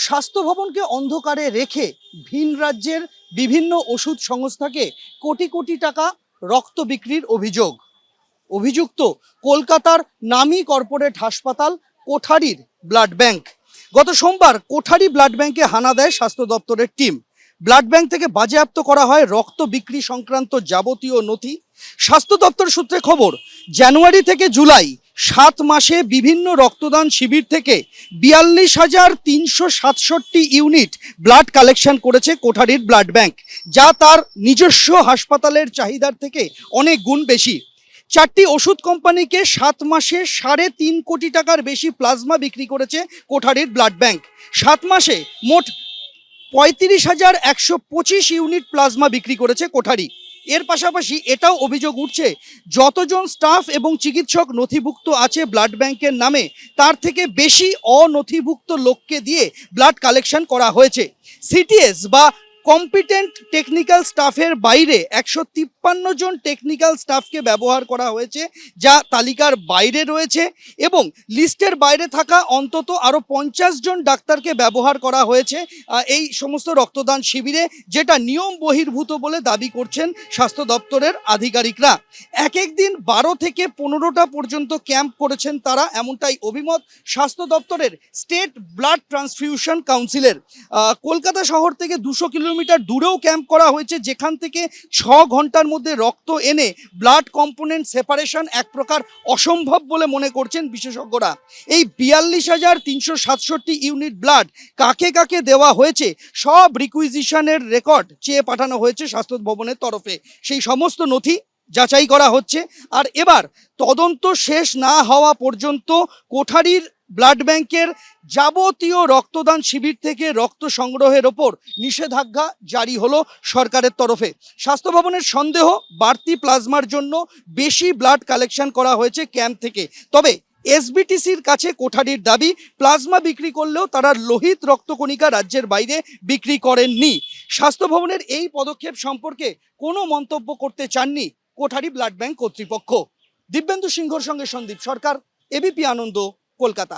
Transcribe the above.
স্বাস্থ্য ভবনকে অন্ধকারে রেখে ভিন রাজ্যের বিভিন্ন ওষুধ সংস্থাকে কোটি কোটি টাকা রক্ত বিক্রির অভিযোগ। অভিযুক্ত কলকাতার নামী কর্পোরেট হাসপাতাল কোঠারির ব্লাড ব্যাংক। গত সোমবার কোঠারি ব্লাড ব্যাংকে হানা দেয় স্বাস্থ্য দপ্তরের টিম। ব্লাড ব্যাংক থেকে বাজেয়াপ্ত করা হয় রক্ত বিক্রি সংক্রান্ত যাবতীয় নথি। স্বাস্থ্য দপ্তর সূত্রে খবর, জানুয়ারি থেকে জুলাই 7 মাসে বিভিন্ন রক্তদান শিবির থেকে 42,367 ইউনিট ব্লাড কালেকশন করেছে কোঠারির ব্লাড ব্যাংক, যা তার নিজস্ব হাসপাতালের চাহিদার থেকে অনেক গুণ বেশি। 4টি ওষুধ কোম্পানিকে 7 মাসে 3.5 কোটি টাকার বেশি প্লাজমা বিক্রি করেছে কোঠারির ব্লাড ব্যাংক। 7 মাসে মোট 35,125 ইউনিট প্লাজমা বিক্রি করেছে কোঠারি। এর পাশাপাশি এটাও অভিযোগ উঠছে, যতজন স্টাফ এবং চিকিৎসক নথিভুক্ত আছে ব্লাড ব্যাংকের নামে, তার থেকে বেশি অনথিভুক্ত লোককে দিয়ে ব্লাড কালেকশন করা হয়েছে। সিটিএস বা কম্পিটেন্ট টেকনিক্যাল স্টাফের বাইরে 153 জন টেকনিক্যাল স্টাফকে ব্যবহার করা হয়েছে, যা তালিকার বাইরে রয়েছে, এবং লিস্টের বাইরে থাকা অন্তত আরও 50 জন ডাক্তারকে ব্যবহার করা হয়েছে এই সমস্ত রক্তদান শিবিরে, যেটা নিয়ম বহির্ভূত বলে দাবি করছেন স্বাস্থ্য দপ্তরের আধিকারিকরা। এক দিন 12 থেকে 15টা পর্যন্ত ক্যাম্প করেছেন তারা, এমনটাই অভিমত স্বাস্থ্য দপ্তরের স্টেট ব্লাড ট্রান্সফিউশন কাউন্সিলের। কলকাতা শহর থেকে 200 কিলোমিটার দূরেও ক্যাম্প করা হয়েছে, যেখান থেকে 6 ঘন্টার মধ্যে রক্ত এনে ব্লাড কম্পোনেন্ট সেপারেশন এক প্রকার অসম্ভব বলে মনে করছেন বিশেষজ্ঞরা। এই 42,367 ইউনিট ব্লাড কাকে কাকে দেওয়া হয়েছে, সব রিকুইজিশনের রেকর্ড চেয়ে পাঠানো হয়েছে স্বাস্থ্য ভবনের তরফে। সেই সমস্ত নথি যাচাই করা হচ্ছে। আর এবার তদন্ত শেষ না হওয়া পর্যন্ত কোঠারির ব্লাড ব্যাংকের যাবতীয় রক্তদান শিবির থেকে রক্ত সংগ্রহের ওপর নিষেধাজ্ঞা জারি হলো সরকারের তরফে। স্বাস্থ্য ভবনের সন্দেহ, বাড়তি প্লাজমার জন্য বেশি ব্লাড কালেকশন করা হয়েছে ক্যাম্প থেকে। তবে এসবিটিসির কাছে কোঠারির দাবি, প্লাজমা বিক্রি করলেও তারা লোহিত রক্তকণিকা রাজ্যের বাইরে বিক্রি করেননি। স্বাস্থ্য ভবনের এই পদক্ষেপ সম্পর্কে কোনো মন্তব্য করতে চাননি কোঠারি ব্লাড ব্যাংক কর্তৃপক্ষ। দিব্যেন্দু সিংহর সঙ্গে সন্দীপ সরকার, এবিপি আনন্দ, কলকাতা।